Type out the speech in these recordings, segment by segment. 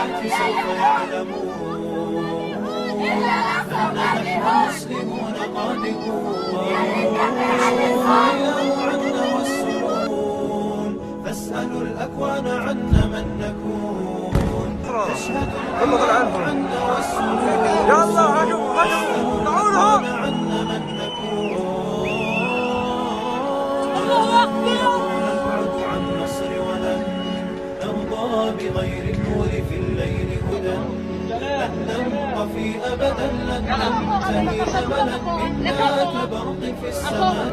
سوف يعلمون أن نحن المسلمون قادمون عنا والسنون فاسألوا الأكوان عنا من نكون تشهد الأيام عنا والسنون يا الله هجموا دعونهم عنا من نكون نبعد عن نصر ولن نرضى بغير النور في الليل هدى لن ننطفي أبدا لن ننتهي أبدا إنا كبرق في السماء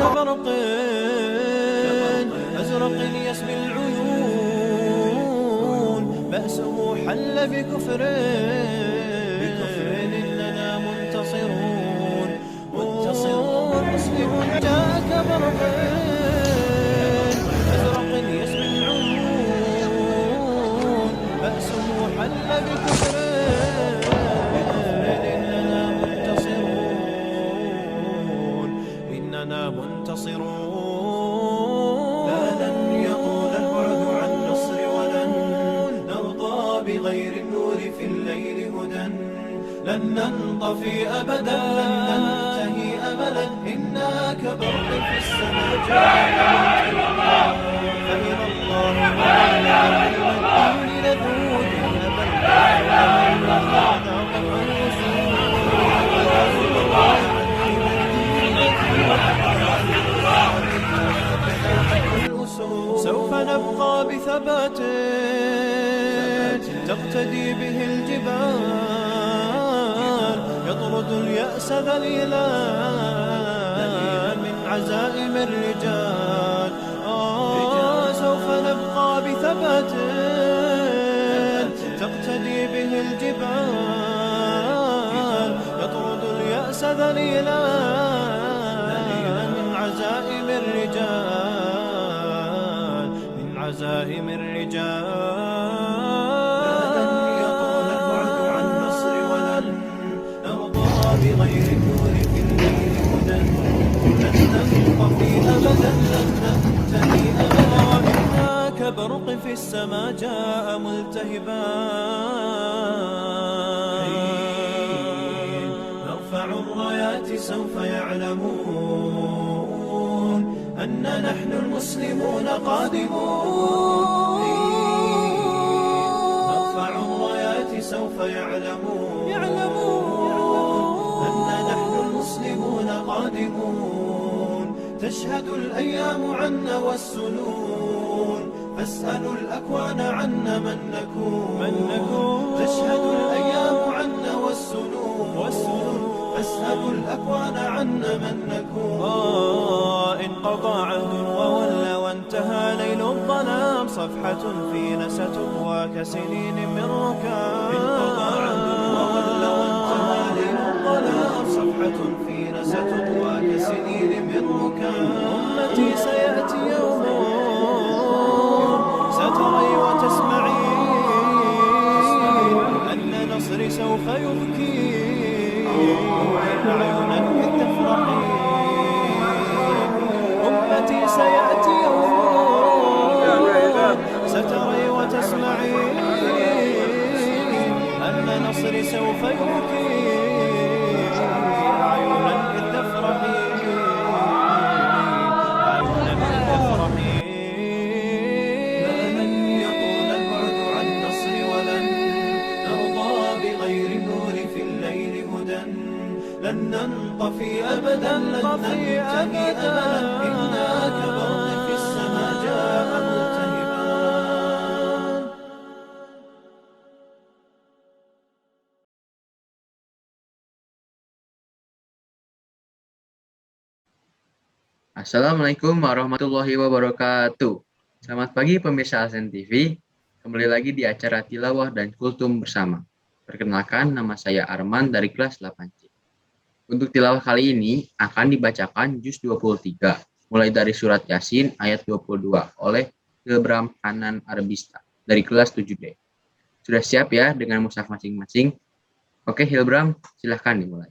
كبرق أزرق يسمي العيون بأسه حل بكفر إننا منتصرون مسلمون جاء كبرق أزرق يسمي العيون بأسه حل بكفر إننا منتصرون لن يطول البعد عن نصر ولن نرضى بغير النور في الليل هدى لن ننطفي أبدا لن ننتهي أبدا إنا كبرق في السماء فإلى الله وعلى الدين نذود سوف نبقى بثبات تقتدي به الجبال يطرد اليأس ذليلا من عزائم الرجال سوف نبقى بثبات تقتدي به الجبال يطرد اليأس ذليلا من عزائم الرجال عزائم الرجال لن يطول البعد عن نصر ولن نرضى بغير النور في الليل هدى لن ننطفي أبدا لن ننتهي أبدا إنا كبرق في السماء جاء ملتهبا نرفع الرايات سوف يعلمون أن نحن المسلمون قادمون نرفع الرايات سوف يعلمون أن نحن المسلمون قادمون تشهد الأيام عنا والسنون فاسألوا الأكوان عنا من نكون تشهد الأيام عنا والسنون فاسألوا الأكوان عنا من نكون انقضى عهد وولى وانتهى ليل الظلام صفحة فينا ستهوى كسنين من ركام انقضى عهد وولى وانتهى ليل الظلام صفحة فينا ستهوى كسنين من ركام أمتي سيأتي يوم ستري وتسمعين أن نصري سوف يبكي عيونا إذ تفرحين أمتي سيأتي يوم ستري وتسمعين أن نصري سوف يبكي عيونا إذ تفرحين لن يطول البعد عن نصر ولن نرضى بغير النور في الليل هدى لن ننطفي أبدا لن ننتهي أبدا إنا كبرق في السماء جاء ملتهبا Assalamualaikum warahmatullahi wabarakatuh. Selamat pagi pemirsa Ascent TV. Kembali lagi di acara Tilawah dan Kultum bersama. Perkenalkan, nama saya Arman dari kelas 8C. Untuk tilawah kali ini akan dibacakan juz 23, mulai dari surat Yasin ayat 22 oleh Hilbram Hanan Arbista dari kelas 7D. Sudah siap ya dengan mushaf masing-masing? Oke Hilbram, silahkan dimulai.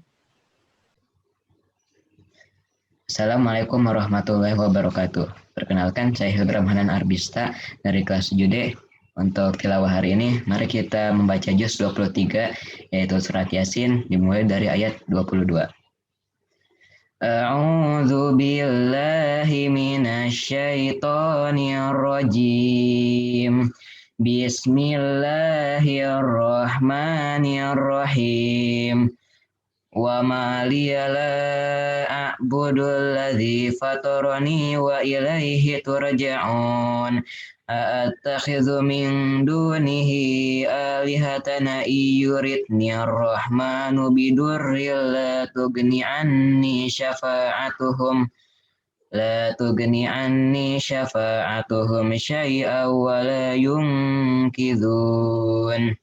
Assalamualaikum warahmatullahi wabarakatuh. Perkenalkan, saya Hilbram Hanan Arbista dari kelas 7D. Untuk tilawah hari ini, mari kita membaca juz 23, yaitu surat Yasin, dimulai dari ayat 22. A'udzu billahi minasyaitonir rajim. Bismillahirrahmanirrahim. Wa ma liya la a'budu alladhi fatarani wa ilaihi turja'un. A'attakhidhu min dunihi alihatan yuridni ar-rahmanu bidurril la tughni anni syafa'atuhum syai'an wa la yunkidhun.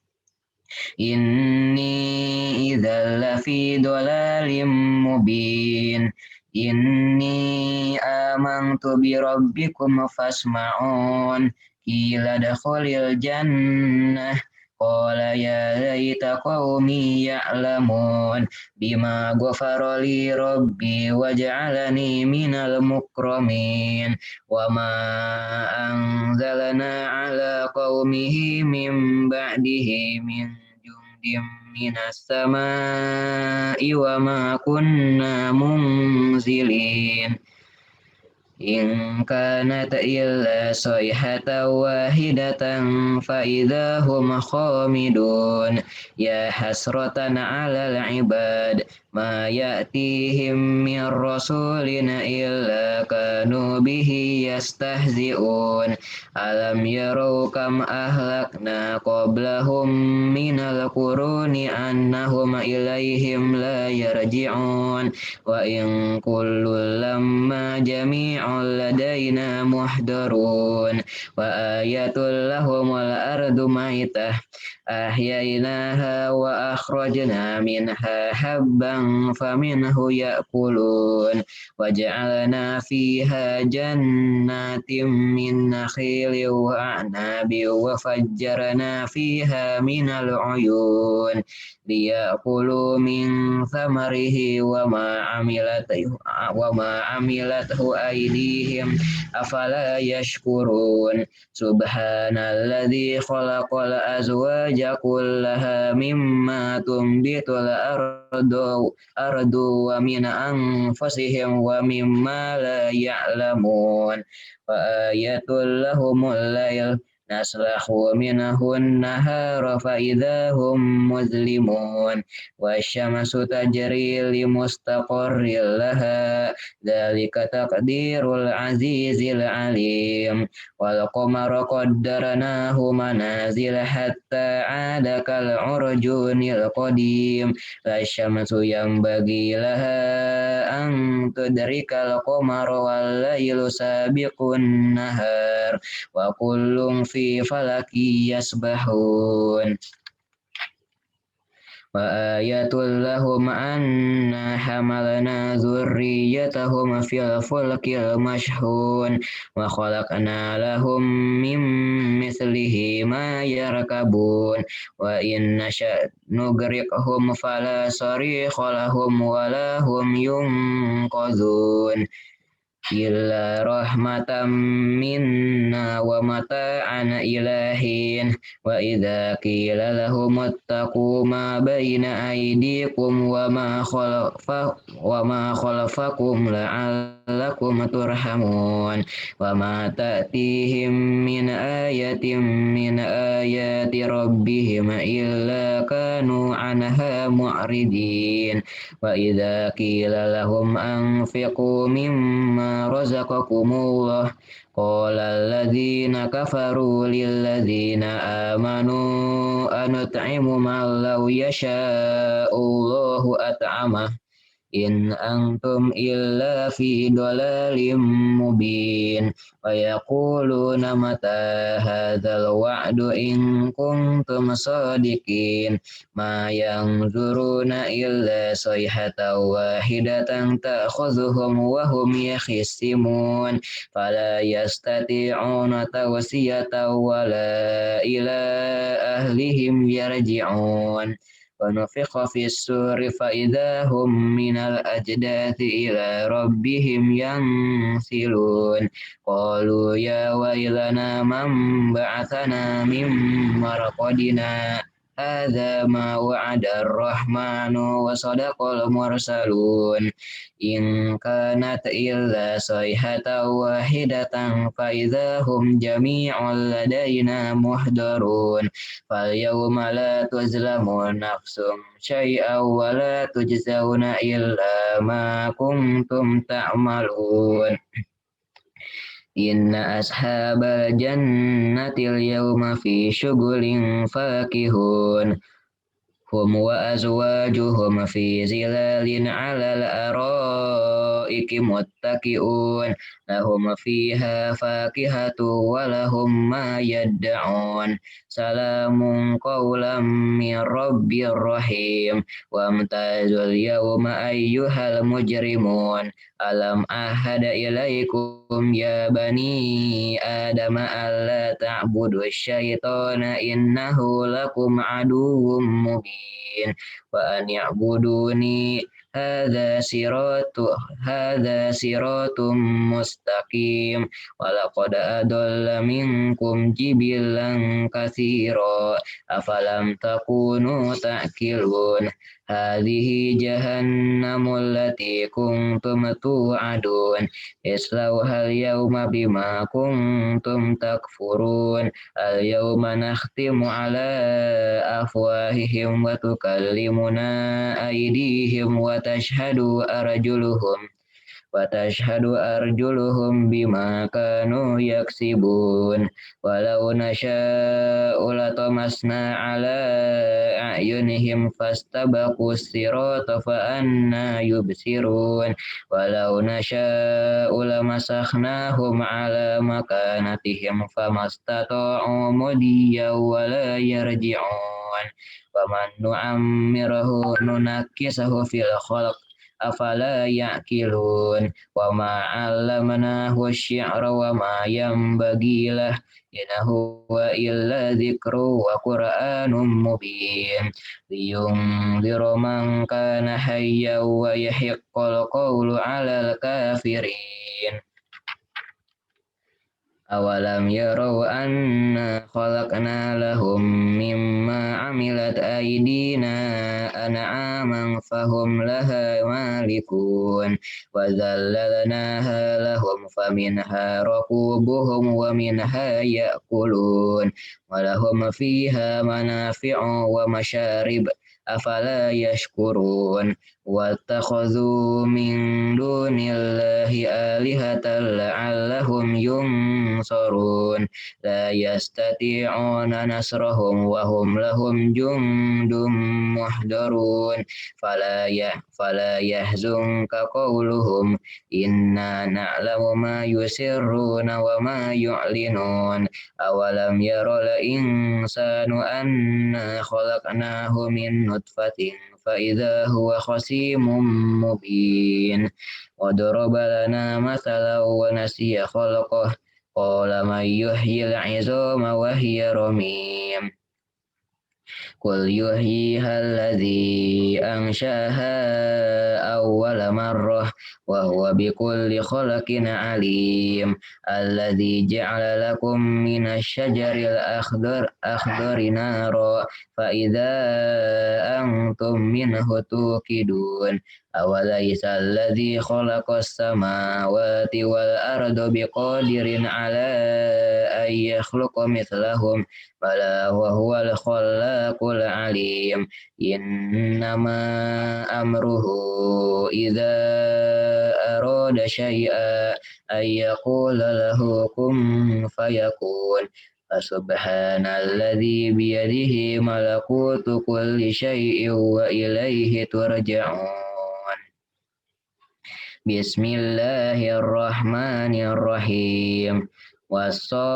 Inni idzal lafi dhalalim mubin. Inni amantu bi rabbikum fasma'un. Qila dakhulil jannah. Qala ya laita qaumi ya'lamun bima ghafara li rabbi waj'alani minal mukramin. Wa ma anzalna ala qaumihi min ba'dihi min jundin minas sama'i wa ma kunna munzilin. In kanat illa sayhatan wahidatan fa idahum khamidun. Ya hasratan 'alal 'ibad ma ya'tihim min rasulin illa kanu bihi yastahzi'un. Alam yarau kam ahlakna qablahum minal quruni annahum ilaihim la yarji'un. Wa in kullu lamma jami'un ladaina muhdarun. Wa ayatul lahumul ardu maitah ahyainaha wa akhrajna minha habban faminhu ya'kulun. Waja'alna fiha jannatin min nakhilin wa a'nabin wa fajjarna fiha minal uyun liya'kulu min thamarihi wa ma amilathu aydihim afala yashkurun. Subhanalladzi khalaqal azwaja kullaha mimma tumbitul ardu wa min anfusihim wa mimma la ya'lamun. Wa ayatul lahumul lail naslahu minahun nahara fa idahum muzlimun. Wasyamsu tajri li mustaqarril laha dzalika taqdirul azizil alim. Wal qamara qaddarnahu manazil hatta 'ada kal urjunil qadim. Wasyamsu yanbaghi laha an tudrikal qamara wal lailu sabiqun nahar wa kullun fi falaki yasbahun. Wa ayatul lahum anna hamalna dzurriyyatahum fil fulkil mashhun wa khalaqna lahum min mislihi ma yarkabun. Wa in nasha' nugriqhum fala sarikha lahum wa lahum yunqadhun. Illa rahmatan minna wa mata'an ilahin. Wa idza qila lahum ittaqu ma baina aydikum wa ma khalfakum la'allakum turhamun. Wa ma ta'tihim min ayatin min ayati rabbihim illa kanu anha mu'ridin. Wa idza qila lahum anfiqu mimma razaqakumullah qala alladhina kafaru lilladhina amanu anut'imu man law yasha'ullahu at'amah إن أنتم إلا في ضلال مبين ويقولون متى هذا الوعد إن كنتم صادقين ما ينظرون إلا صيحة واحدة تأخذهم وهم يخصمون فلا يستطيعون توصية ولا إلى أهلهم يرجعون ونفخ في السور فإذا هم من الأجداث إلى ربهم ينسلون قالوا يا ويلنا من بعثنا من مرقدنا هذا ما وعد الرحمن وصدق المرسلون إن كانت إلا صيحة واحدة فإذا هم جميع لدينا محضرون فاليوم لا تظلم نفس شيئا ولا تجزون إلا ما كنتم تعملون إن أصحاب الجنة اليوم في شغل فاكهون هم وأزواجهم في ظلال على الأرائك متكئون لهم فيها فاكهة ولهم ما يدعون سلام قولا من رب رحيم وامتازوا اليوم أيها المجرمون ألم أعهد إليكم يا بني آدم ألا تعبدوا الشيطان إنه لكم عدو مبين وأن اعبدوني هذا صراط مستقيم ولقد أضل منكم جبلا كثيرا أفلم تكونوا تأكلون هذه جهنم التي كنتم توعدون اصلوها اليوم بما كنتم تكفرون اليوم نختم على أفواههم وتكلمنا أيديهم وتشهد أرجلهم بما كانوا يكسبون ولو نشاء لطمسنا على أعينهم فاستبقوا الصراط فأنى يبصرون ولو نشاء لمسخناهم على مكانتهم فما استطاعوا مضيا ولا يرجعون ومن نعمره ننكسه في الخلق أفلا يعقلون وما علمناه الشعر وما ينبغي له إن هو إلا ذكر وقرآن مبين لينذر من كان حيا ويحق القول على الكافرين أولم يروا أنا خلقنا لهم مما عملت أيدينا أنعاما فهم لها مالكون وذللناها لهم فمنها ركوبهم ومنها يأكلون ولهم فيها منافع ومشارب أفلا يشكرون واتخذوا من دون الله آلهة لعلهم ينصرون لا يستطيعون نصرهم وهم لهم جند محضرون فلا يحزنك قولهم إنا نعلم ما يسرون وما يعلنون أولم ير الإنسان أنا خلقناه من نطفة فإذا هو خصيم مبين وضرب لنا مثلا ونسي خلقه قال من يحيي العظام وهي رميم قل يحييها الذي أنشأها أول مرة وهو بكل خلق عليم الذي جعل لكم من الشجر الأخضر نارا فإذا أنتم منه توقدون أوليس الذي خلق السماوات والأرض بقادر على أن يخلق مثلهم بلى وهو الخلاق العليم إنما أمره إذا أراد شيئا أن يقول له كن فيكون فسبحان الذي بيده ملكوت كل شيء وإليه ترجعون Bismillahirrahmanirrahim. Wassafati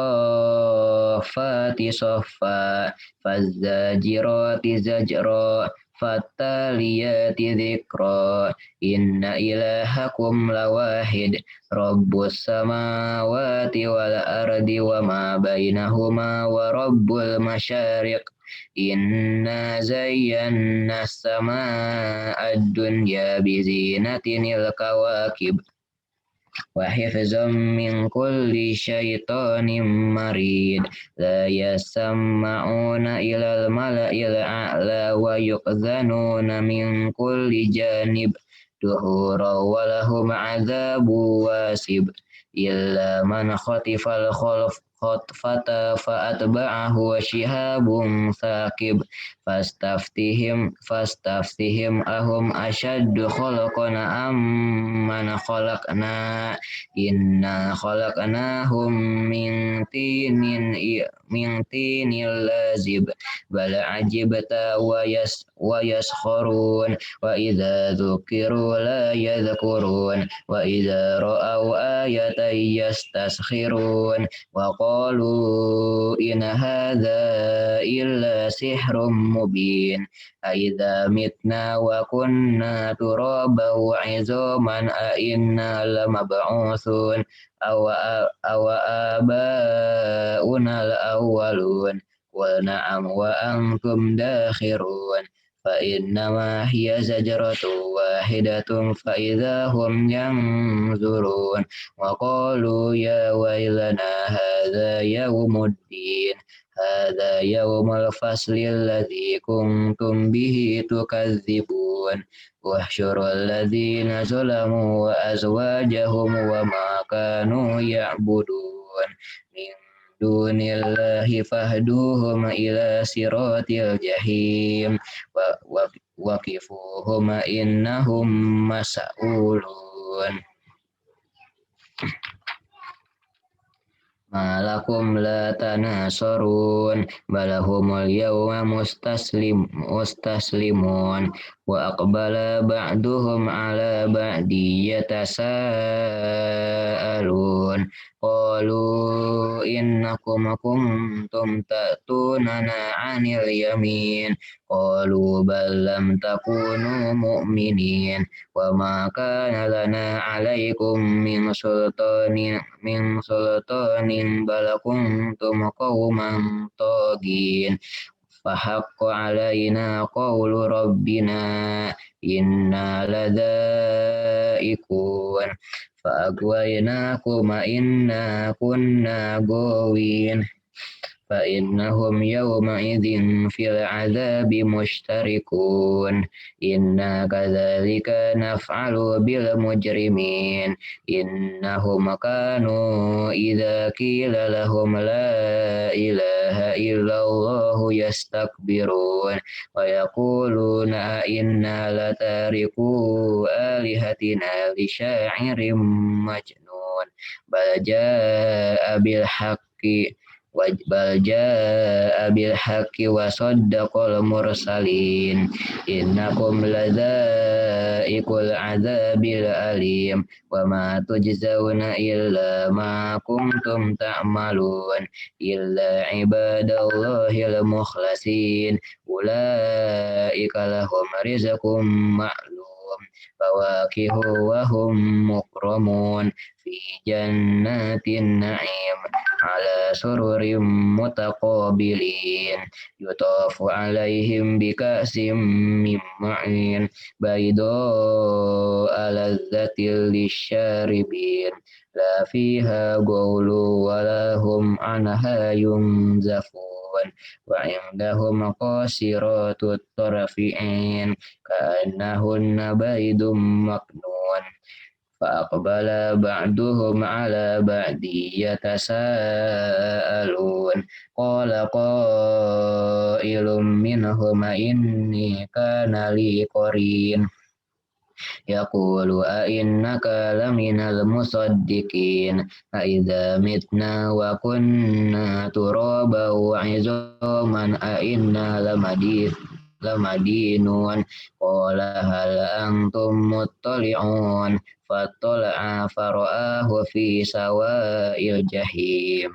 saffa, fazzajirati zajra, fattaliyati dzikra. Inna ilahakum lawahid, rabbus samawati wal ardi wa ma bainahuma wa rabbul masyariq. Inna zayyana as-samaa'a ad-dunya bizinatinil kawakib wa hifzan min kulli syaitanin marid. La yasamma'una ilal mala'il a'la wa yuqdhanuna min kulli janib duhura wa lahum 'adzabu wasib. Illa man khatifal khatfata fa'atba'ahu shihabun thaqib. Fastaftihim ahum asyaddu khalaqana amman khalaqna. Inna khalaqnahum min tinin lazib. Bal ajibta wa yaskharun. Wa idza dzukiru la yadhkurun. Wa idza ra'au ayatan yastaskhirun. Wa qalu in hadza illa sihrun mubin. Aidza mitna wa kunna turaban wa 'idzaman a inna lamab'utsun aw abauna al-awwalun. Qul na'am wa antum dakhirun. Fa innama hiya zajratun wahidatun fa idza hum yanzurun. Wa qalu ya waylana hadza yawmuddin. Hadza yawmul fasli alladzi kuntum bihi tukadzibun. Wahsyurul ladzina zalamu wa azwajahum wa ma kanu ya'budun min dunillahi fahduhum ila siratil jahim waqifuhum innahum mas'ulun. Malakum la tanasarun balahumul yawma mustaslimun wa aqbala ba'duhum ala ba'di yatasaalun. Qalu innakum kuntum ta'tunana 'anil yamin. Qalu bal lam takunu mu'minin. Wa ma kana lana 'alaikum min sultanin bal kuntum qauman tagin. Fahaqqa 'alaina qawlu rabbina inna ladaikun. Fa'agwaynakum inna kunna gawin. Fa innahum yawma idzin fil 'adzabi mushtarikun. Inna kadzalika naf'alu bil mujrimin. Innahum kanu idza qila lahum la ilaha illallah yastakbirun wa yaquluna inna latariku alihatina li sya'irin majnun. Bal jaa'a bil haqqi wa saddaqal mursalin. Innakum ladzaiqul 'adzabil alim wa ma tujzauna illa ma kuntum ta'malun illa ibadallahil mukhlasin ulaika lahum rizqum ma'lum. Fawakihu wa hum mukramun fi jannatin na'im ala sururim mutaqabilin. Yutafu alaihim bika'sim min ma'in baydo aladzatil lisyaribin. La fiha gawlu wa lahum anha yunzafun. Wa indahum qasiratut tarfi'in ka'annahunna baydum maknun. Fa'aqbala ba'duhum ala ba'di yatasaalun. Qala qailum minhum inni kana li qarin yaqulu a innaka laminal musaddiqin a idza mitna wa kunna turaban wa 'idzaman a inna lamadinun. Qala hal antum muttali'un. Fattala'a fara'ahu fi sawa'il jahim.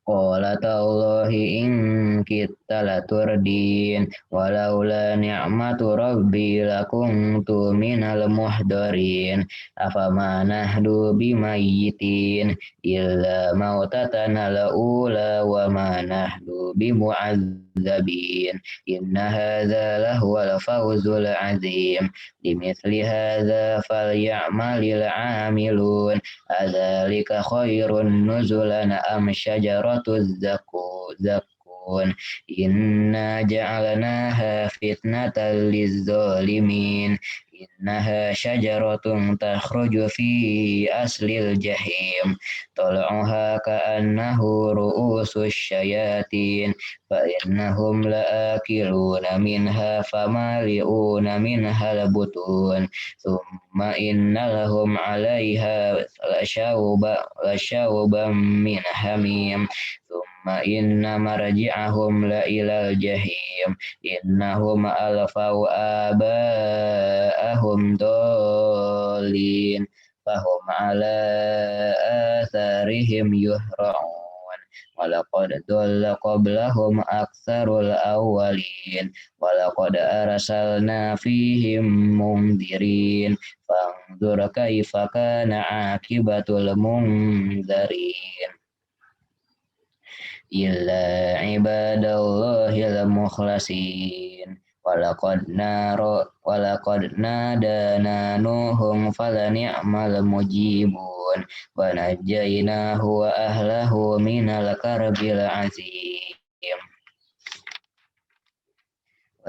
Qala tallahi in kitta laturdin walaula ni'matu rabbi lakuntu minal muhdarin. Afama nahdu bimayyitin illa mautatana laula wa ma nahdu bimu'adzabin. Inna hadza lahuwal fawzul azim. Limithli hadza falya'malil 'amilun. Adzalika khairun nuzulan am syajaratuz zakun. Inna ja'alnaha fitnatan lizzalimin. Innaha syajaratun takhruju fi aslil jahim. Tal'uha ka'annahu ru'usus syayatin. Fa innahum la'akiluna minha famali'una minha labutun. Thumma inna lahum 'alaiha lasyauban min hamim. Thumma inna marji'ahum la ilal jahim. Innahum alfau aba'ahum dallin fahum ala atharihim yuhra'un. Walaqad dhalla qablahum aktsarul awwalin. Walaqad arsalna fihim mundzirin. Fanzur kaifa kana akibatul mundzirin. Illa ibadallahil mukhlasin. Walaqad nadana nuhum falani'mal mujibun. Wa najjaynahu wa ahlahu minal karbil azim.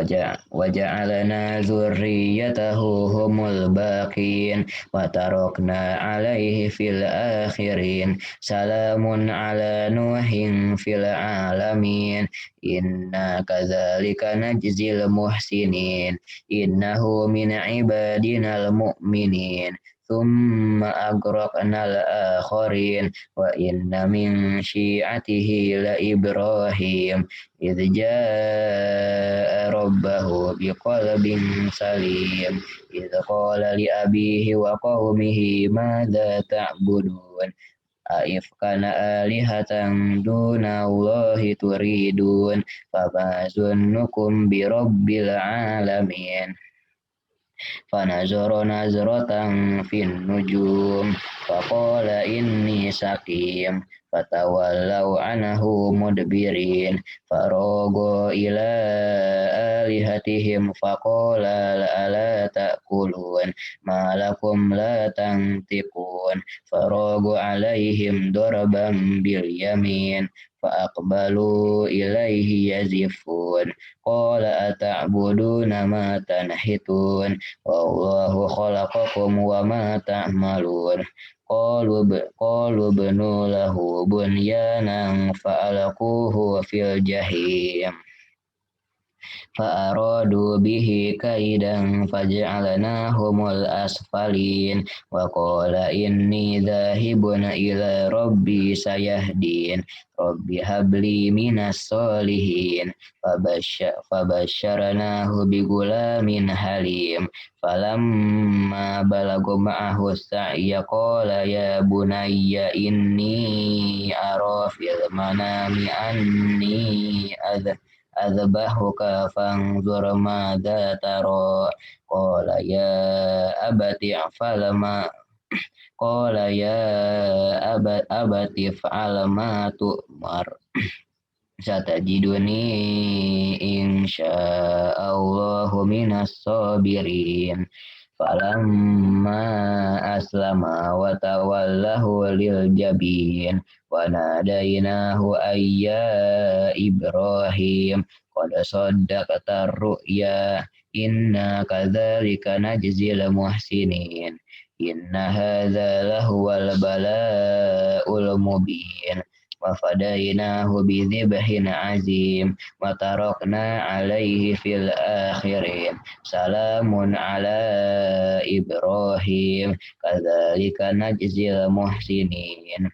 Waja'alna zurriyatahu humul baqin wa tarakna alaihi fil akhirin. Salamun ala nuhin fil alamin. Inna kadzalika najzil muhsinin. Innahu min ibadinal mu'minin. Thumma agraqnal akharin. Wa inna min syi'atihi la Ibrahim idh jaa'a rabbahu biqalbin salim. Idh qala li abihi wa qaumihi madza ta'budun. Aifkan alihatan dunallahi turidun. Fama zunnukum birabbil alamin. Fanazara nazratan fin nujum. Faqala inni sakim. Fatawallau anhu mudbirin. Faraga ila alihatihim faqala la ta'kulun. Malakum la tantiqun. Faraga alaihim daraban bil yamin. Fa'aqbalu ilaihi yazifun. Qala ata'buduna ma tanhitun. Wallahu khalaqakum wa ma ta'malun. Qalu banu lahu bunyanan fa'alquhu fil jahim. Fa'aradu bihi kaidan faj'alnahumul asfalin. Wa qala inni dhahibun ila rabbi sayahdin. Rabbi habli minas solihin. Fabasyarnahu bigulamin halim. Falamma balagu ma'ahu sa'ya qala ya bunayya inni ara fil manami anni azbahuka fanzur madza tara. Qala ya abati fa'al ma tu'mar. Satajiduni insya'allahu minas sabirin. Falamma aslama wa tawallahu lil jabin. Wa nadainahu ayya Ibrahim qad saddaqta ru'ya. Inna kadzalika najzil muhsinin. Inna hadza lahuwal bala'ul mubin. Wa fadainahu bidzibhin azim. Wa tarakna alaihi fil akhirin. Salamun ala Ibrahim. Kadzalika najzil muhsinin.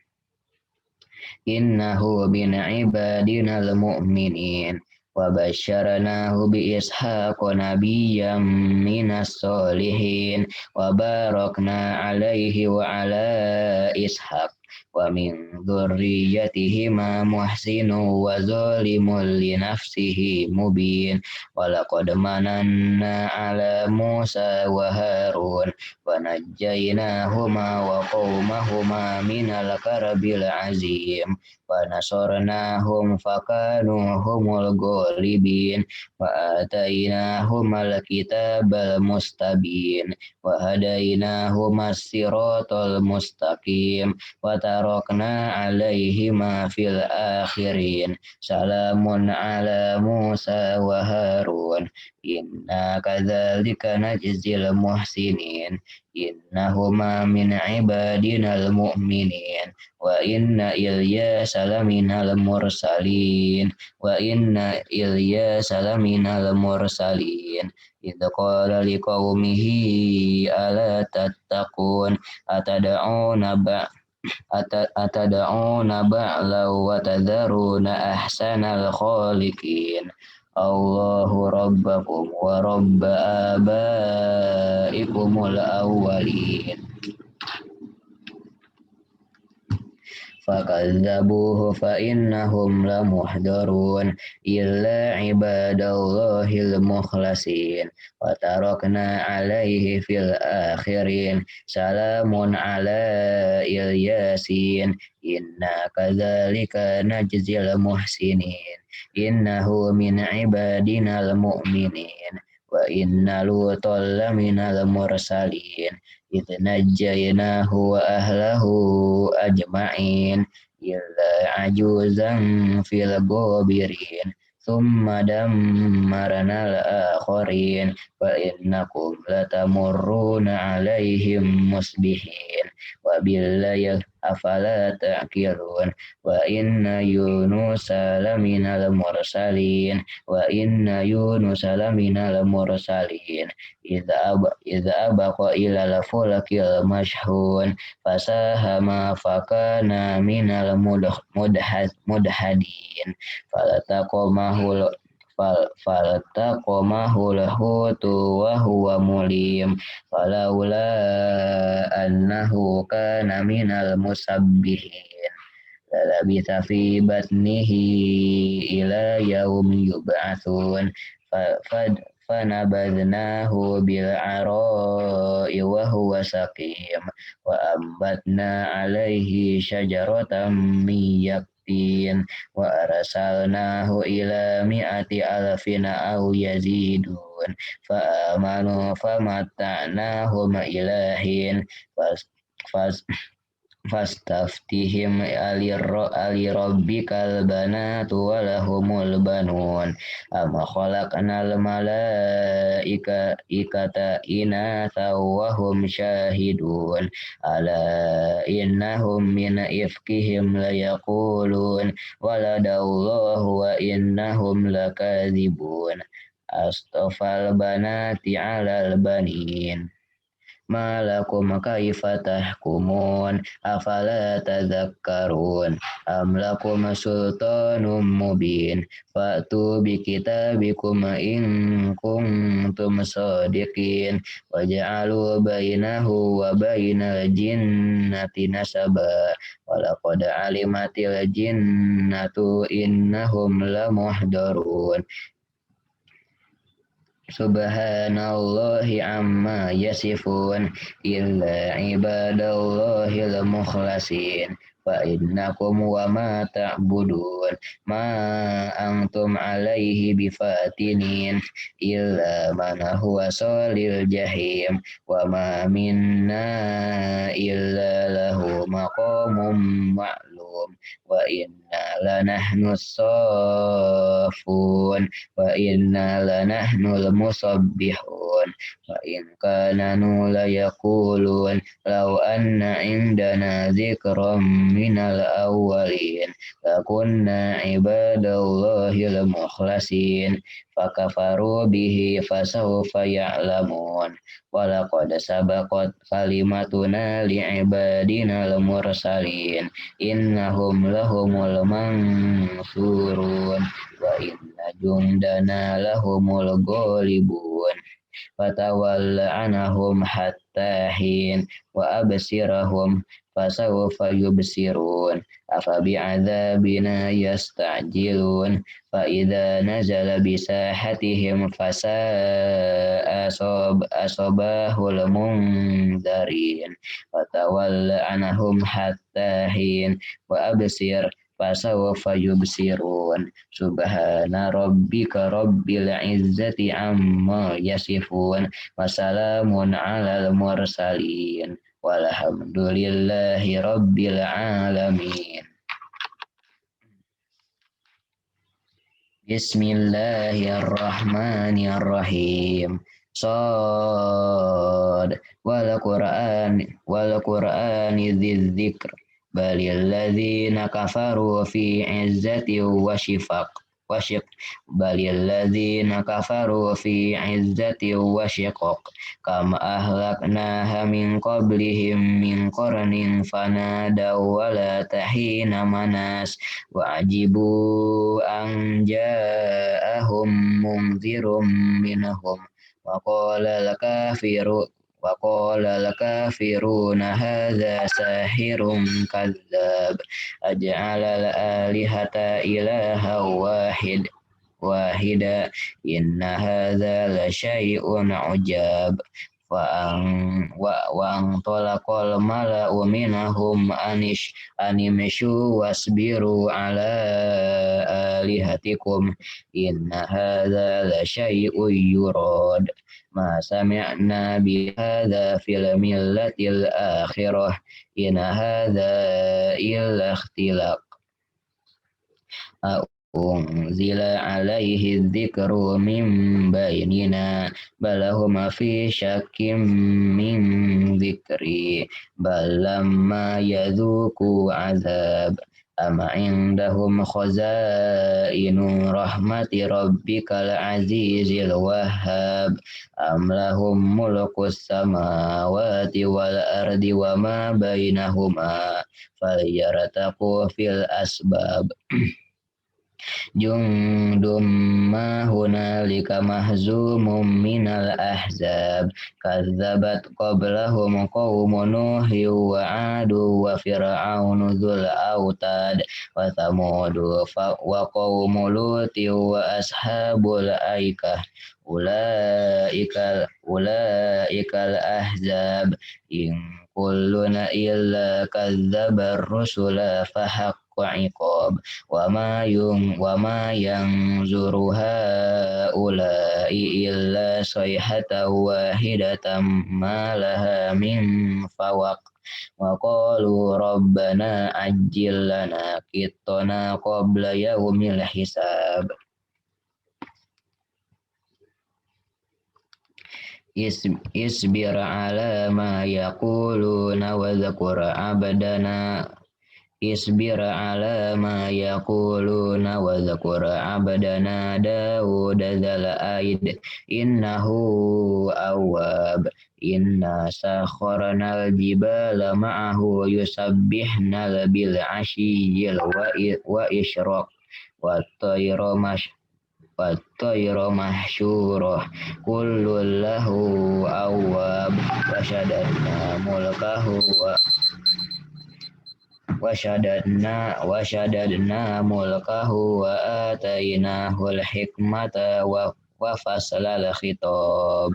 Innahu min ibadinal mu'minin. wa basyarnahu bi ishaq nabiyyam minas solihin wa barakna alaihi wa ala ishaq wa min dzurriyyatihima muhsinun wa zalimun li nafsihi mubin wa laqad mananna ala Musa wa Harun wa najjaynahuma wa qaumahuma minal karbil azim wa nasarnahum fakanu humul ghalibin wa atainahumal kitabal mustabin wa hadainahumas siratal mustaqim wa tarakna alaihima fil akhirin salamun ala Musa wa Harun inna kadzalika najzil muhsinin innahuma min ibadinal mu'minin wa inna Ilyasa laminal mursalin idh qala liqaumihi ala tattaqun atad'una ba'la wa tadharuna ahsanal khaliqin Allahu rabbakum wa rabb abaikumul awwalin fakadzabuhu fa innahum lamuhdarun illa ibadallahil mukhlasin wa tarakna alaihi fil akhirin salamun ala Ilyasin inna kadzalika najzil muhsinin innahu min ibadinal mu'minin wa inna lutan laminal mursalin idh najjaynahu wa ahlahu ajma'in illa ajuzan fil ghabirin thumma dammarna al-akharin wa innakum latamurruna alaihim musbihin wa billayl afala ta'qilun wa inna yunusa laminal mursalin idza abaqa ilal fulkil mashhun fasahama fakana minal mudhadin faltaqamahul hutu wa huwa mulim falaula annahu kana minal musabbihin labitha fi batnihi ila yaumi yub'atsun fanabadnahu bil ara'i wa huwa saqim wa ambatna alaihi syajaratan min yaqtin wa arsalnahu ila mi'ati alfin aw yazidun fa amanu famatta'nahum ilahin fastaftihim ali rabbikal banatu wa lahumul banun am khalaqnal malaikata inatha wa hum syahidun ala innahum min ifkihim layaqulun waladallahu wa innahum lakadzibun astafal banati alal banin malakum kaifa tahkumun afala tadhakkarun am lakum sultanum mubin fa'tu bi kitabikum in kuntum shadiqin waj'alu bainahu wa bainal jinnati nasaba walaqad alimatil jinnatu innahum lamuhdarun Subhanallahi amma yasifun illa ibadallahil mukhlasin fa innakum wa ma ta'budun ma antum alaihi bifatinin illa man huwa salil jahim wa ma minna illa lahu maqamun ma'lum wa inna lanahnu as-saffun wa inna lanahnu al-musabbihun wa in kananu la yaqulun law anna indana dzikran minal awwalin lakunna ibadallahil mukhlasin fakafaru bihi fasawfa ya'lamun walaqad sabaqat kalimatuna li'ibadinal mursalin innahum lahumul لمنصورون وإن جندنا لهم الغالبون فتول عنهم حتى حين وأبصرهم فسوف يبصرون أفبعذابنا يستعجلون فإذا نزل بساحتهم فساء أصباه المنذرين فتول عنهم حتى حين وأبصر فسوف يبصرون سبحان ربك رب العزة عما يصفون وسلام على المرسلين والحمد لله رب العالمين. Bismillahirrahmanirrahim. Shad wal Qur'ani dzidzikr balil ladzina kafaru fi izzati wa shiq balil ladzina kafaru fi izzati wa shiqaq kam ahlaknaha min qablihim min qarnin fanadaw wala tahina manas wa ajibu an ja'ahum munzirum minhum wa qala al-kafiruna hadza sahirun kadzdzab aj'ala al-alihata ilaha wahida inna hadza la syai'un ujab wa talaqal mala'u minhum animshu wasbiru ala alihatikum inna hadza la syai'un yurad ma sami'na bi hadza fil millatil akhirah in hadza illa ikhtilaq unzila alaihi dzikru min bainina balahum fi syakkim min dzikri balamma yadzuku azab ama indahum khazainu rahmati rabbikal azizil wahhab am lahum mulkus samawati wal ardi wa ma bainahuma falyartaqu fil asbab jundum ma hunalika mahzumum minal ahzab kazzabat qablahum qaumun nuhi wa adu wa fir'aunu dzul autad wa thamudu wa qaumu luti wa ashabul aikah ulaikal ahzab in kulluna illa kazzabar rusula fahaq iqab wa ma yanzuru haula'i illa sayhatan wahidatan ma laha min fawaq wa qalu rabbana ajjil lana qittana qabla yaumil hisab isbir ala ma yaquluna wa dhkur abdana Isbir ala ma yaquluna wa dhkur abdana Dawud dzal aid innahu awwab inna sakharnal jibala ma'ahu yusabbihna bil ashiyil wa isyraq wa tayra mahsyurah kullun lahu awwab wa syadadna mulkahu mulkahu wa atainahul hikmata wa faslal khitab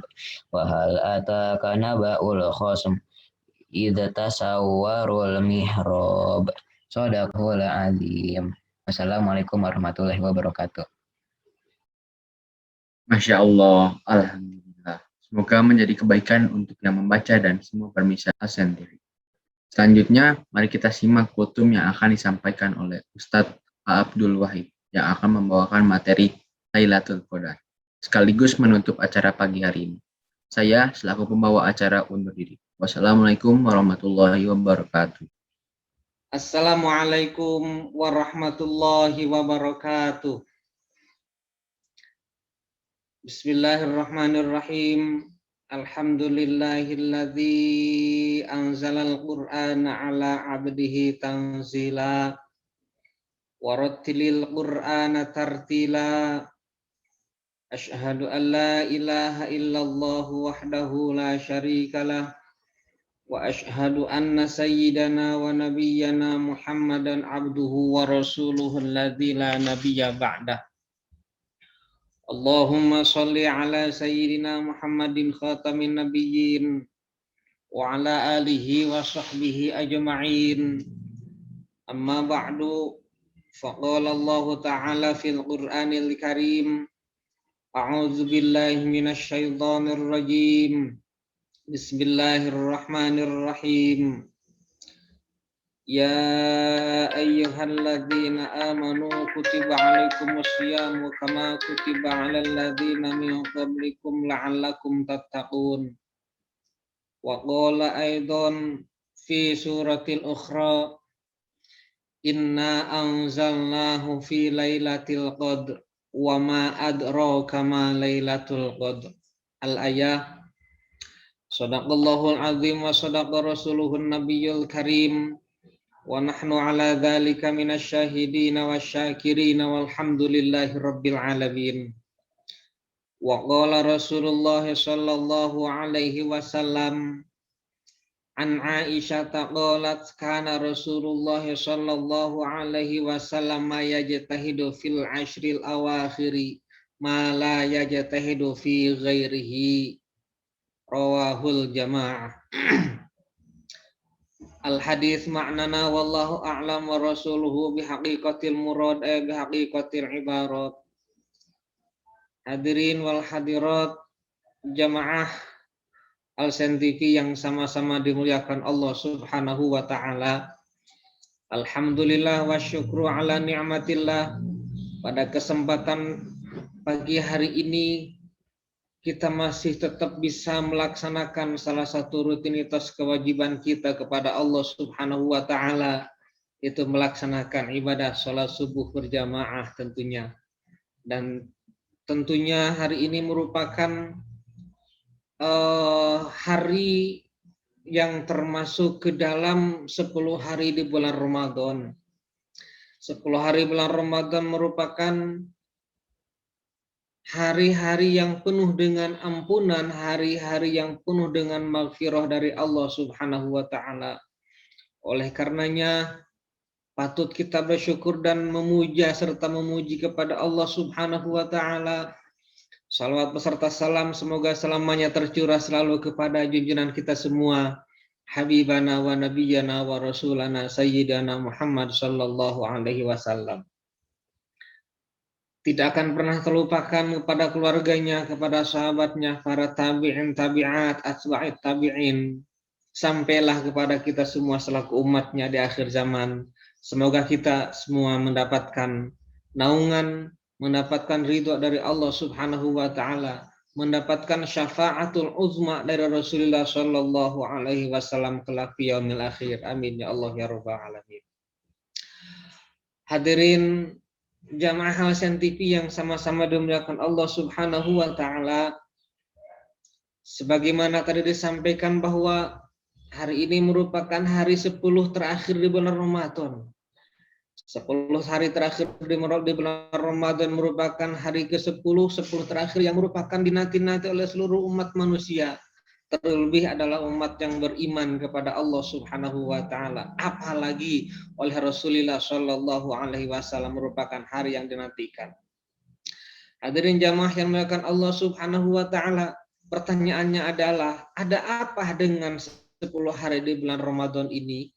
wa hal ataka naba'ul khasm idza tasawwarul mihrab sadaqul azim. Wassalamualaikum warahmatullahi wabarakatuh. Masya Allah, alhamdulillah. Semoga menjadi kebaikan untuk yang membaca dan semua pemirsa sendiri. Selanjutnya, mari kita simak kultum yang akan disampaikan oleh Ustadz Abdul Wahid yang akan membawakan materi Lailatul Qadar, sekaligus menutup acara pagi hari ini. Saya selaku pembawa acara undur diri. Wassalamualaikum warahmatullahi wabarakatuh. Assalamualaikum warahmatullahi wabarakatuh. Bismillahirrahmanirrahim. Alhamdulillahilladzi anzalal qur'ana ala abdihi tanzila warattilil Qur'ana tartila. Asyhadu an la ilaha illallah wahdahu la syarikalah wa asyhadu anna sayyidana wa nabiyyana Muhammadan abduhu wa rasuluhu alladzi la nabiyya ba'dah. Allahumma shalli ala sayyidina Muhammadin khatamin nabiyyin wa ala alihi wa sahbihi ajma'in. Amma ba'du, faqala Allah ta'ala fil Qur'anil Karim, a'udzu billahi minasy syaithanir rajim. Bismillahirrahmanirrahim. Ya ayyuhalladzina amanu kutiba alaikumus syiyamu kama kutiba alal ladzina min qablikum la'allakum tattaqun. Wa qala aidan fi suratil ukhra, inna anzalnahu fi lailatul qadr wa ma adraka ma lailatul qadr. Al-ayah. Shadaqallahul azim wa shadaqa rasuluhun nabiyyul karim wa nahnu ala dzalika minasy syahidina wasyakirina walhamdulillahi rabbil alamin. Wa qala Rasulullah sallallahu alaihi wasallam an Aisyah qalat kana Rasulullah sallallahu alaihi wasallam yajtahidu fil ashril awakhiri ma la yajtahidu fi ghairihi. Rawahul jamaah. Al hadis maknana wallahu a'lam wa rasuluhu bihaqiqatil murad bihaqiqatil ibarat. Hadirin wal hadirat jamaah Al-Sen TV yang sama-sama dimuliakan Allah Subhanahu wa taala. Alhamdulillah wa syukru ala ni'matillah. Pada kesempatan pagi hari ini kita masih tetap bisa melaksanakan salah satu rutinitas kewajiban kita kepada Allah Subhanahu wa taala, itu melaksanakan ibadah salat subuh berjamaah tentunya. Dan tentunya hari ini merupakan hari yang termasuk ke dalam 10 hari di bulan Ramadan. 10 hari bulan Ramadan merupakan hari-hari yang penuh dengan ampunan, hari-hari yang penuh dengan maghfirah dari Allah Subhanahu wa taala. Oleh karenanya patut kita bersyukur dan memuja serta memuji kepada Allah Subhanahu wa taala. Salawat beserta salam semoga selamanya tercurah selalu kepada junjungan kita semua, habibana wa nabiyyana wa rasulana sayyidana Muhammad sallallahu alaihi wasallam. Tidak akan pernah terlupakan kepada keluarganya, kepada sahabatnya, para tabi'in, tabi'at, atba'it tabi'in, sampailah kepada kita semua selaku umatnya di akhir zaman. Semoga kita semua mendapatkan naungan, mendapatkan ridho dari Allah Subhanahu wa taala, mendapatkan syafaatul uzma dari Rasulullah sallallahu alaihi wasallam kelak di yaumil akhir. Amin ya Allah ya rabbal alamin. Hadirin jamaah Al-Sen TV yang sama-sama dimuliakan Allah Subhanahu wa taala, sebagaimana tadi disampaikan bahwa hari ini merupakan hari 10 terakhir di bulan Ramadan. 10 hari terakhir di bulan Ramadan merupakan hari ke-10, 10 terakhir yang merupakan dinanti-nanti oleh seluruh umat manusia. Terlebih adalah umat yang beriman kepada Allah Subhanahu wa taala, apalagi oleh Rasulullah sallallahu alaihi wasallam merupakan hari yang dinantikan. Hadirin jamaah yang dimuliakan Allah Subhanahu wa taala, pertanyaannya adalah ada apa dengan 10 hari di bulan Ramadan ini?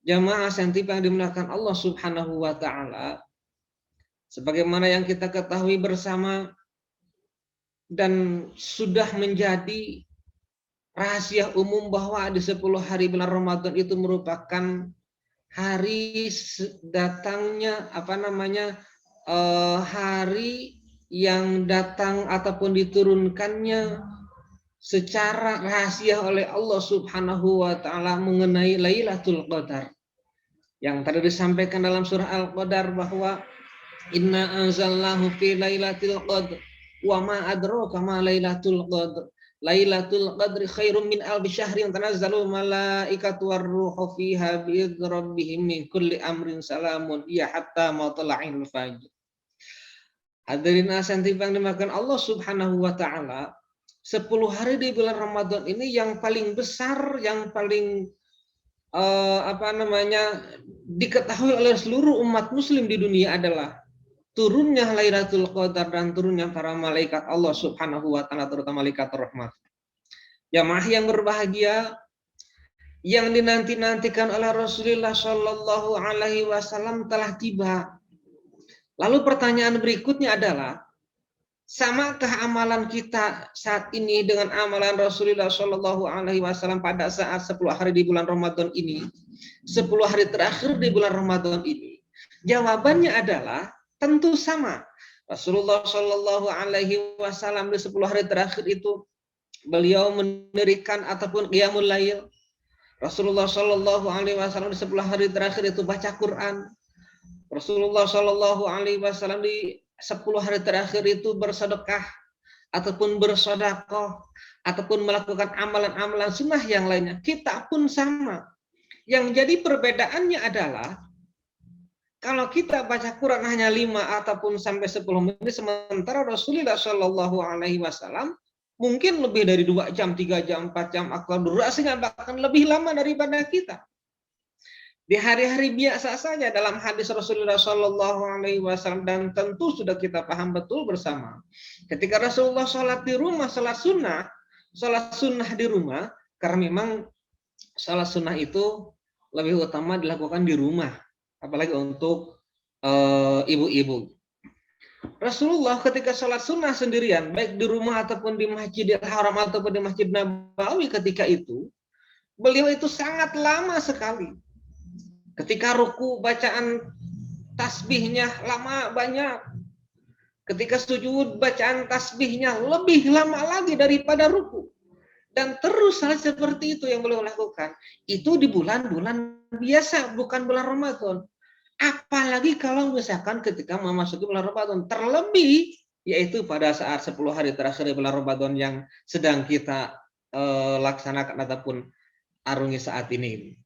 Jamaah Sen TV yang dimuliakan Allah Subhanahu wa taala, sebagaimana yang kita ketahui bersama dan sudah menjadi rahasia umum bahwa di 10 hari bulan Ramadan itu merupakan hari datangnya hari yang datang ataupun diturunkannya secara rahasia oleh Allah Subhanahu wa taala mengenai Lailatul Qadar. Yang tadi disampaikan dalam surah Al-Qadar bahwa inna anzalnahu fi lailatul qadr wa ma adraka ma lailatul qadr. Lailatul Qadri khairum min alfi syahrin tanazzalul malaikatu warruhu fiha biidzni rabbihim min kulli amrin salamun ya hatta matla'il fajr. Hadirin asantif yang dimakan Allah Subhanahu wa taala, 10 hari di bulan Ramadan ini yang paling besar, yang paling diketahui oleh seluruh umat muslim di dunia adalah turunnya Lailatul Qadar dan turunnya para malaikat Allah Subhanahu wa taala, terutama malaikat rahmat. Jamaah yang berbahagia, yang dinanti-nantikan oleh Rasulullah Shallallahu alaihi wasallam telah tiba. Lalu pertanyaan berikutnya adalah, samakah amalan kita saat ini dengan amalan Rasulullah Shallallahu alaihi wasallam pada saat 10 hari di bulan Ramadan ini, 10 hari terakhir di bulan Ramadan ini? Jawabannya adalah tentu sama. Rasulullah Shallallahu alaihi wasallam di 10 hari terakhir itu beliau mendirikan ataupun qiyamul lail. Rasulullah Shallallahu alaihi wasallam di 10 hari terakhir itu baca Quran. Rasulullah Shallallahu alaihi wasallam di 10 hari terakhir itu bersedekah ataupun bersedekah ataupun melakukan amalan-amalan sunnah yang lainnya. Kita pun sama. Yang jadi perbedaannya adalah kalau kita baca Quran hanya 5 ataupun sampai 10 menit, sementara Rasulullah Shallallahu alaihi wasallam mungkin lebih dari 2 jam, 3 jam, 4 jam, akal durasinya bahkan lebih lama daripada kita. Di hari-hari biasa saja dalam hadis Rasulullah Shallallahu alaihi wasallam, dan tentu sudah kita paham betul bersama. Ketika Rasulullah sholat di rumah, sholat sunnah di rumah, karena memang sholat sunnah itu lebih utama dilakukan di rumah, apalagi untuk ibu-ibu. Rasulullah ketika sholat sunnah sendirian, baik di rumah ataupun di Masjidil Haram ataupun di Masjid Nabawi ketika itu, beliau itu sangat lama sekali. Ketika ruku bacaan tasbihnya lama banyak. Ketika sujud bacaan tasbihnya lebih lama lagi daripada ruku. Dan terus hal seperti itu yang beliau lakukan. Itu di bulan-bulan biasa, bukan bulan Ramadan. Apalagi kalau misalkan ketika memasuki bulan Ramadan. Terlebih yaitu pada saat 10 hari terakhir di bulan Ramadan yang sedang kita laksanakan ataupun arungi saat ini.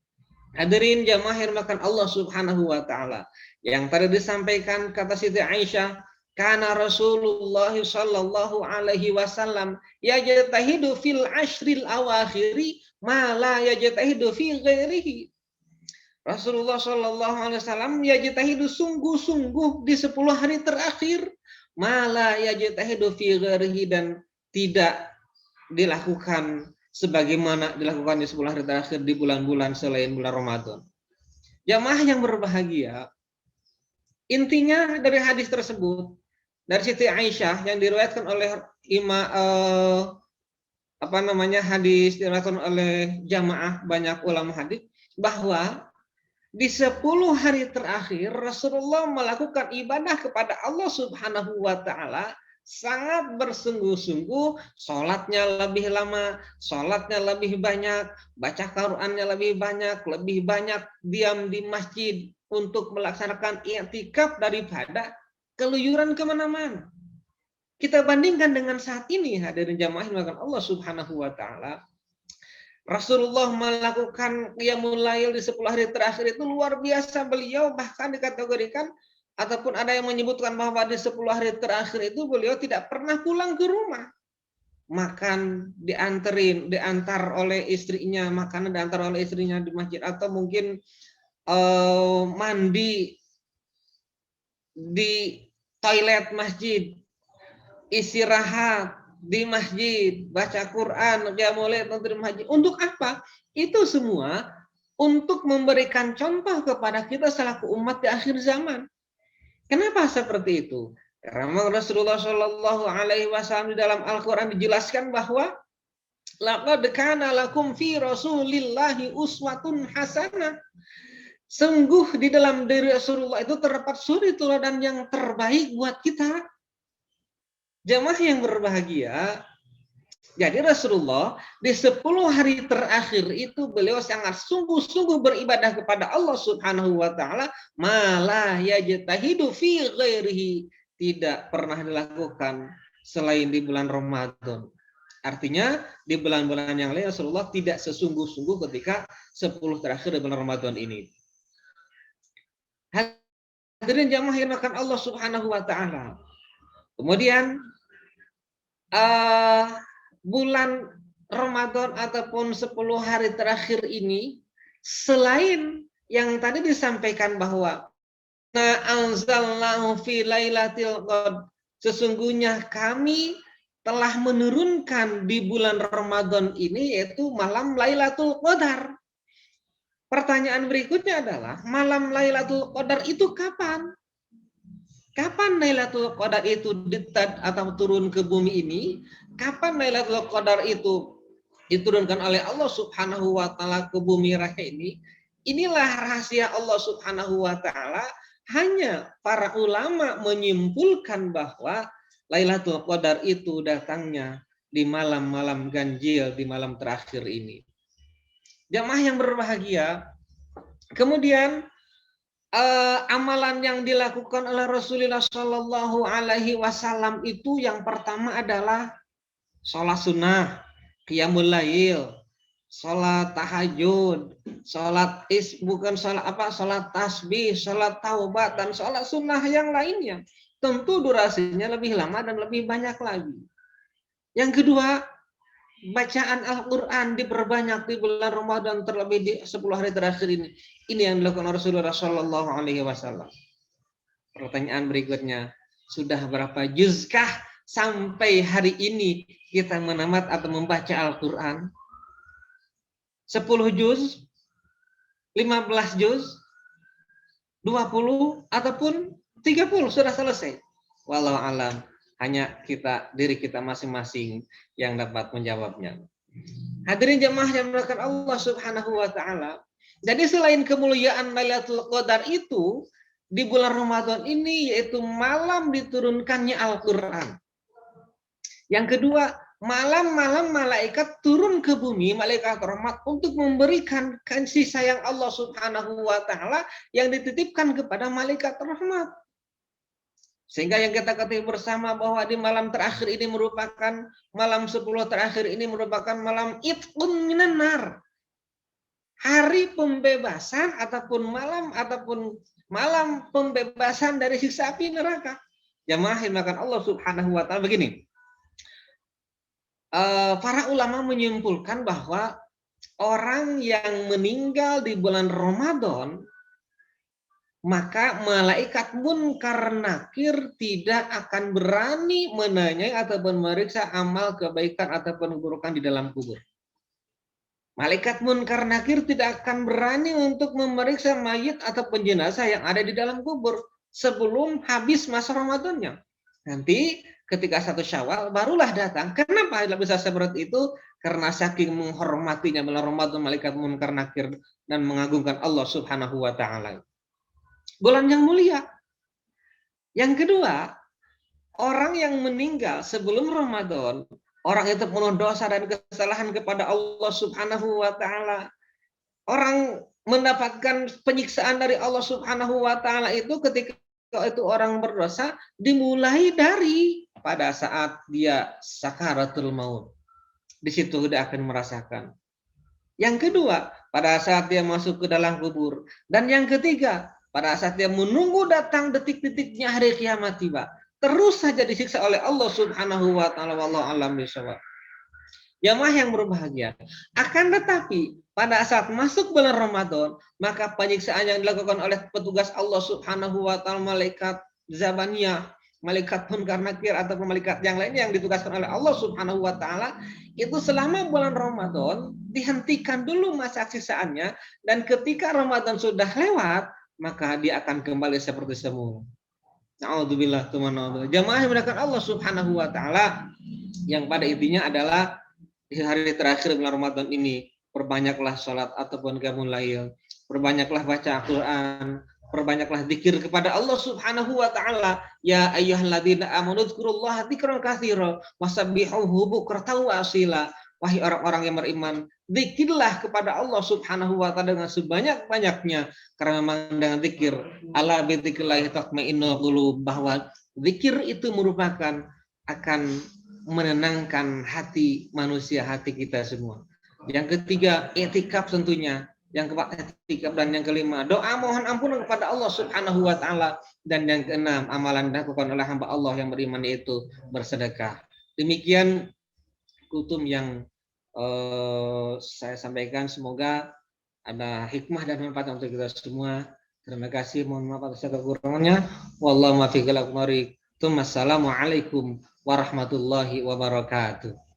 Hadirin jamaah yang dimuliakan Allah Subhanahu wa taala. Yang tadi disampaikan kata Siti Aisyah, kana Rasulullah sallallahu alaihi wasallam yajtahidu fil ashril awakhiri ma la yajtahidu fi ghairihi. Rasulullah sallallahu alaihi wasallam yajtahidu sungguh-sungguh di 10 hari terakhir, ma la yajtahidu fi ghairihi, dan tidak dilakukan sebagaimana dilakukan di 10 hari terakhir di bulan-bulan selain bulan Ramadan. Jamaah yang berbahagia, intinya dari hadis tersebut dari Siti Aisyah yang diriwayatkan oleh hadis diriwayatkan oleh jamaah banyak ulama hadis, bahwa di 10 hari terakhir Rasulullah melakukan ibadah kepada Allah Subhanahu wa taala sangat bersungguh-sungguh, sholatnya lebih lama, sholatnya lebih banyak, baca Qurannya lebih banyak diam di masjid untuk melaksanakan i'tikaf daripada keluyuran kemana-mana. Kita bandingkan dengan saat ini, hadirin jamaah yang dimuliakan Allah Subhanahu wa taala. Rasulullah melakukan qiyamul lail di 10 hari terakhir itu luar biasa. Beliau bahkan dikategorikan ataupun ada yang menyebutkan bahwa di 10 hari terakhir itu beliau tidak pernah pulang ke rumah. Makan diantar oleh istrinya, makanan diantar oleh istrinya di masjid, atau mungkin mandi di toilet masjid, istirahat di masjid, baca Quran, qiyamul lail di masjid. Untuk apa? Itu semua untuk memberikan contoh kepada kita selaku umat di akhir zaman. Kenapa seperti itu? Karena Rasulullah Shallallahu alaihi wasallam di dalam Al-Qur'an dijelaskan bahwa laqad kana lakum fi Rasulillahi uswatun hasanah. Sungguh di dalam diri Rasulullah itu terdapat suri teladan yang terbaik buat kita. Jamaah yang berbahagia, jadi Rasulullah di 10 hari terakhir itu beliau sangat sungguh-sungguh beribadah kepada Allah Subhanahu wa taala, malah yajtahidu fi ghairihi, tidak pernah dilakukan selain di bulan Ramadan. Artinya di bulan-bulan yang lain Rasulullah tidak sesungguh-sungguh ketika 10 terakhir di bulan Ramadan ini. Hadirin jamaah yang dimuliakan Allah Subhanahu wa taala. Kemudian bulan Ramadan ataupun 10 hari terakhir ini, selain yang tadi disampaikan bahwa anzalnahu fi lailatul qadar, sesungguhnya kami telah menurunkan di bulan Ramadan ini yaitu malam Lailatul Qadar. Pertanyaan berikutnya adalah malam Lailatul Qadar itu kapan? Kapan Lailatul Qadar itu atau turun ke bumi ini? Kapan Lailatul Qadar itu diturunkan oleh Allah Subhanahu wa taala ke bumi raya ini? Inilah rahasia Allah Subhanahu wa taala. Hanya para ulama menyimpulkan bahwa Lailatul Qadar itu datangnya di malam-malam ganjil, di malam terakhir ini. Jamaah yang berbahagia, kemudian amalan yang dilakukan oleh Rasulullah Shallallahu Alaihi Wasallam itu yang pertama adalah sholat sunnah, qiyamul lail, sholat tahajud, sholat sholat tasbih, sholat taubat, dan sholat sunnah yang lainnya. Tentu durasinya lebih lama dan lebih banyak lagi. Yang kedua, bacaan Al-Quran diperbanyak di bulan Ramadan, terlebih di 10 hari terakhir ini. Ini yang dilakukan Rasulullah Shallallahu Alaihi Wasallam. Pertanyaan berikutnya, sudah berapa juzkah sampai hari ini kita menamat atau membaca Al-Quran? 10 juz, 15 juz, 20 ataupun 30 sudah selesai. Wallahu alam, hanya diri kita masing-masing yang dapat menjawabnya. Hadirin jemaah yang dimuliakan Allah Subhanahu wa taala. Jadi selain kemuliaan Lailatul Qadar itu di bulan Ramadan ini yaitu malam diturunkannya Al-Qur'an. Yang kedua, malam-malam malaikat turun ke bumi, malaikat rahmat untuk memberikan kasih sayang Allah Subhanahu wa taala yang dititipkan kepada malaikat rahmat. Sehingga yang kita ketahui bersama bahwa di malam terakhir ini merupakan malam 10 terakhir ini merupakan malam itqun minan nar. Hari pembebasan ataupun malam pembebasan dari siksa api neraka. Jamaah yang dimuliakan Allah Subhanahu wa taala, begini. Para ulama menyimpulkan bahwa orang yang meninggal di bulan Ramadan, maka malaikat munkar nakir tidak akan berani menanyai ataupun meriksa amal kebaikan ataupun keburukan di dalam kubur. Malaikat munkar nakir tidak akan berani untuk memeriksa mayit ataupun jenazah yang ada di dalam kubur sebelum habis masa Ramadannya. Nanti ketika 1 Syawal barulah datang. Kenapa bisa seperti itu? Karena saking menghormatinya bulan Ramadan malaikat munkar nakir dan mengagungkan Allah Subhanahu wa taala. Bulan yang mulia. Yang kedua, orang yang meninggal sebelum Ramadan, orang itu penuh dosa dan kesalahan kepada Allah Subhanahu wa taala. Orang mendapatkan penyiksaan dari Allah Subhanahu wa taala itu ketika itu orang berdosa dimulai dari pada saat dia sakaratul maut. Di situ dia akan merasakan. Yang kedua, pada saat dia masuk ke dalam kubur. Dan yang ketiga, pada saat dia menunggu datang detik-detiknya hari kiamat tiba, terus saja disiksa oleh Allah Subhanahu wa taala. Wallahu a'lam bishawab. Jamaah yang berbahagia. Akan tetapi pada saat masuk bulan Ramadan, maka penyiksaan yang dilakukan oleh petugas Allah Subhanahu wa taala, malaikat Zabaniyah, malaikat munkar nakir ataupun malaikat yang lainnya yang ditugaskan oleh Allah Subhanahu wa taala, itu selama bulan Ramadan dihentikan dulu masa siksaannya, dan ketika Ramadan sudah lewat, maka dia akan kembali seperti semula. Na'udzubillah tumana'udzubillah. Jamaah yang dimuliakan Allah Subhanahu wa taala, yang pada intinya adalah di hari terakhir bulan Ramadan ini perbanyaklah salat ataupun qiyamul lail, perbanyaklah baca Al-Qur'an, perbanyaklah zikir kepada Allah Subhanahu wa taala. Ya ayyuhalladzina amanu dzkurullaha dzikran katsiran wasabbihuhu bukratan wa asila. Wahai orang-orang yang beriman, zikirlah kepada Allah Subhanahu wa taala dengan sebanyak-banyaknya, karena memang dengan zikir ala bi dzikrillah tatmainnul qulub, bahwa zikir itu merupakan akan menenangkan hati manusia, hati kita semua. Yang ketiga, i'tikaf tentunya. Yang keempat, i'tikaf, dan yang kelima, doa mohon ampunan kepada Allah Subhanahu wa taala, dan yang keenam, amalan dilakukan oleh hamba Allah yang beriman, yaitu bersedekah. Demikian kultum yang saya sampaikan, semoga ada hikmah dan manfaat untuk kita semua. Terima kasih, mohon maaf atas kekurangannya. Wallahu muwaffiq ila aqwamit thoriq. Assalamualaikum warahmatullahi wabarakatuh.